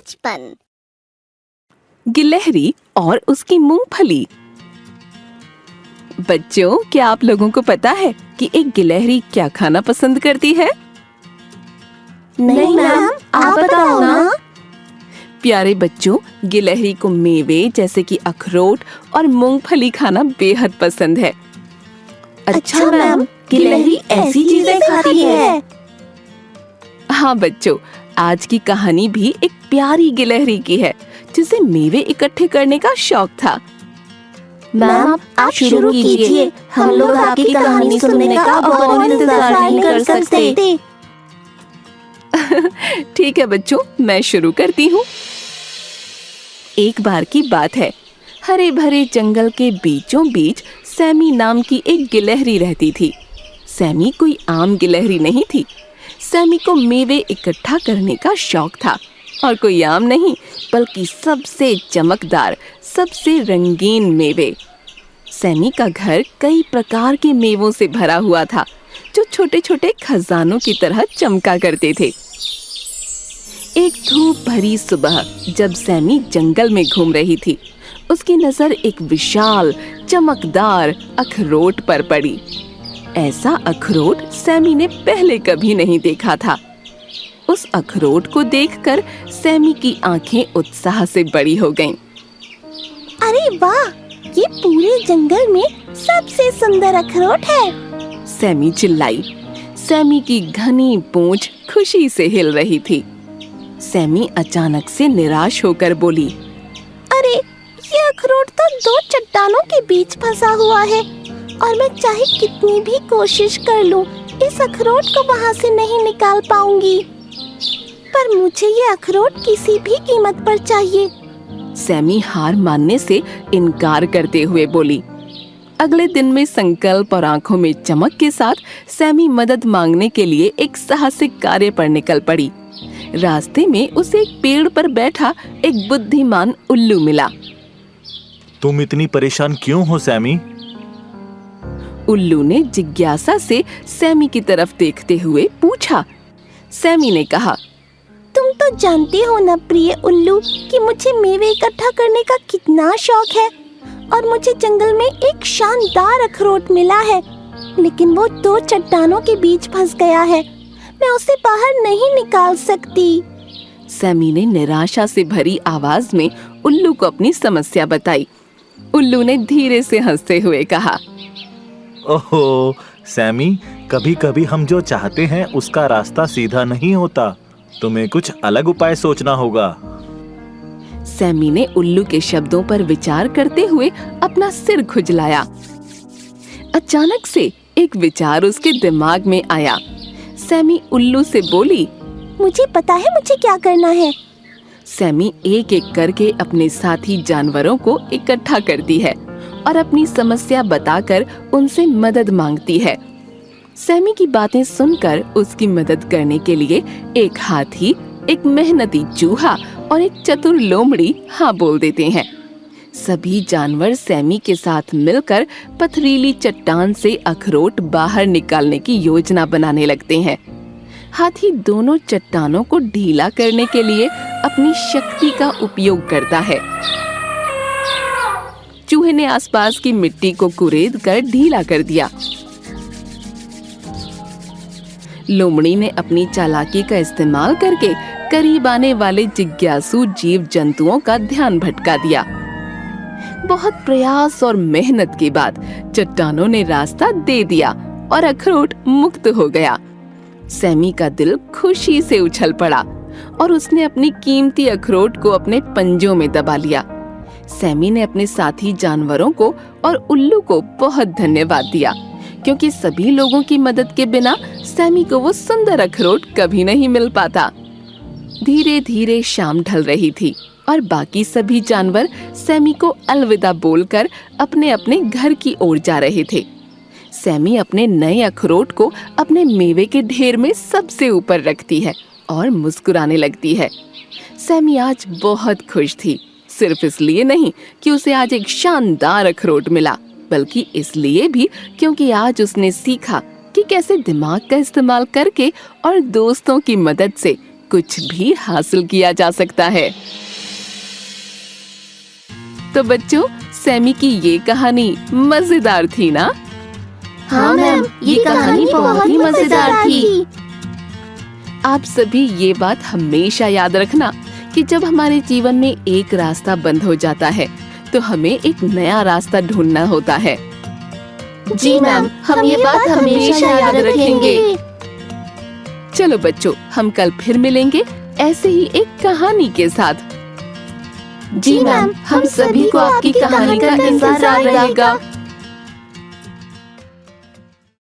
बचपन। गिलहरी और उसकी मूंगफली। बच्चों, क्या आप लोगों को पता है कि एक गिलहरी क्या खाना पसंद करती है? नहीं मैम, आप बताओ ना। प्यारे बच्चों, गिलहरी को मेवे जैसे कि अखरोट और मूंगफली खाना बेहद पसंद है। अच्छा मैम, गिलहरी ऐसी चीजें खाती है। हाँ बच्चों, आज की कहानी भी एक प्यारी गिलहरी की है जिसे मेवे इकट्ठे करने का शौक था। मैम, आप शुरू कीजिए। हम लोग आपकी कहानी सुनने का और इंतजार नहीं कर सकते। ठीक है बच्चों, मैं शुरू करती हूँ। एक बार की बात है, हरे भरे जंगल के बीचों बीच सैमी नाम की एक गिलहरी रहती थी। सैमी कोई आम गिलहरी नहीं थी। सैमी को मेवे इकट्ठा करने का शौक था, और कोई आम नहीं बल्कि सबसे चमकदार, सबसे रंगीन मेवे। सैमी का घर कई प्रकार के मेवों से भरा हुआ था, जो छोटे छोटे खजानों की तरह चमका करते थे। एक धूप भरी सुबह जब सैमी जंगल में घूम रही थी, उसकी नजर एक विशाल चमकदार अखरोट पर पड़ी। ऐसा अखरोट सैमी ने पहले कभी नहीं देखा था। उस अखरोट को देखकर सैमी की आंखें उत्साह से बड़ी हो गईं। अरे वाह, ये पूरे जंगल में सबसे सुंदर अखरोट है। सैमी चिल्लाई। सैमी की घनी पूंछ खुशी से हिल रही थी। सैमी अचानक से निराश होकर बोली, अरे, ये अखरोट तो दो चट्टानों के बीच फंसा हुआ है, और मैं चाहे कितनी भी कोशिश कर लूं, इस अखरोट को वहां से नहीं निकाल पाऊंगी। पर मुझे ये अखरोट किसी भी कीमत पर चाहिए। सैमी हार मानने से इनकार करते हुए बोली। अगले दिन में संकल्प और आंखों में चमक के साथ सैमी मदद मांगने के लिए एक साहसिक कार्य पर निकल पड़ी। रास्ते में उसे एक पेड़ पर बैठा एक बुद्धिमान उल्लू मिला। तुम इतनी परेशान क्यों हो सैमी? उल्लू ने जिज्ञासा से सैमी की तरफ देखते हुए पूछा। सैमी ने कहा, तुम तो जानते हो ना प्रिय उल्लू कि मुझे मेवे इकट्ठा करने का कितना शौक है, और मुझे जंगल में एक शानदार अखरोट मिला है, लेकिन वो दो चट्टानों के बीच फंस गया है। मैं उसे बाहर नहीं निकाल सकती। सैमी ने निराशा से भरी आवाज में उल्लू को अपनी समस्या बताई। उल्लू ने धीरे से हंसते हुए कहा, ओहो सैमी, कभी कभी हम जो चाहते हैं उसका रास्ता सीधा नहीं होता। तुम्हें कुछ अलग उपाय सोचना होगा। सैमी ने उल्लू के शब्दों पर विचार करते हुए अपना सिर खुजलाया। अचानक से एक विचार उसके दिमाग में आया। सैमी उल्लू से बोली, मुझे पता है मुझे क्या करना है। सैमी एक एक करके अपने साथी जानवरों को इकट्ठा करती है और अपनी समस्या बताकर उनसे मदद मांगती है। सैमी की बातें सुनकर उसकी मदद करने के लिए एक हाथी, एक मेहनती चूहा और एक चतुर लोमड़ी हाँ बोल देते हैं। सभी जानवर सैमी के साथ मिलकर पथरीली चट्टान से अखरोट बाहर निकालने की योजना बनाने लगते हैं। हाथी दोनों चट्टानों को ढीला करने के लिए अपनी शक्ति का उपयोग करता है। चूहे ने आसपास की मिट्टी को कुरेद कर ढीला कर दिया। लोमड़ी ने अपनी चालाकी का इस्तेमाल करके करीब आने वाले जिज्ञासु जीव जंतुओं का ध्यान भटका दिया। बहुत प्रयास और मेहनत के बाद चट्टानों ने रास्ता दे दिया और अखरोट मुक्त हो गया। सैमी का दिल खुशी से उछल पड़ा और उसने अपनी कीमती अखरोट को अपने पंजों में दबा लिया। सैमी ने अपने साथी जानवरों को और उल्लू को बहुत धन्यवाद दिया, क्योंकि सभी लोगों की मदद के बिना सैमी को वो सुंदर अखरोट कभी नहीं मिल पाता। धीरे धीरे शाम ढल रही थी और बाकी सभी जानवर सैमी को अलविदा बोलकर अपने अपने घर की ओर जा रहे थे। सैमी अपने नए अखरोट को अपने मेवे के ढेर में सबसे ऊपर रखती है और मुस्कुराने लगती है। सैमी आज बहुत खुश थी, सिर्फ इसलिए नहीं कि उसे आज एक शानदार अखरोट मिला, बल्कि इसलिए भी क्योंकि आज उसने सीखा कि कैसे दिमाग का इस्तेमाल करके और दोस्तों की मदद से कुछ भी हासिल किया जा सकता है। तो बच्चों, सैमी की ये कहानी मजेदार थी ना? हाँ मैम, ये कहानी बहुत ही मजेदार थी। आप सभी ये बात हमेशा याद रखना कि जब हमारे जीवन में एक रास्ता बंद हो जाता है तो हमें एक नया रास्ता ढूंढना होता है। जी मैम, हम ये बात हमेशा याद रखेंगे। चलो बच्चों, हम कल फिर मिलेंगे ऐसे ही एक कहानी के साथ। जी मैम, हम सभी को आपकी कहानी का इंतजार रहेगा।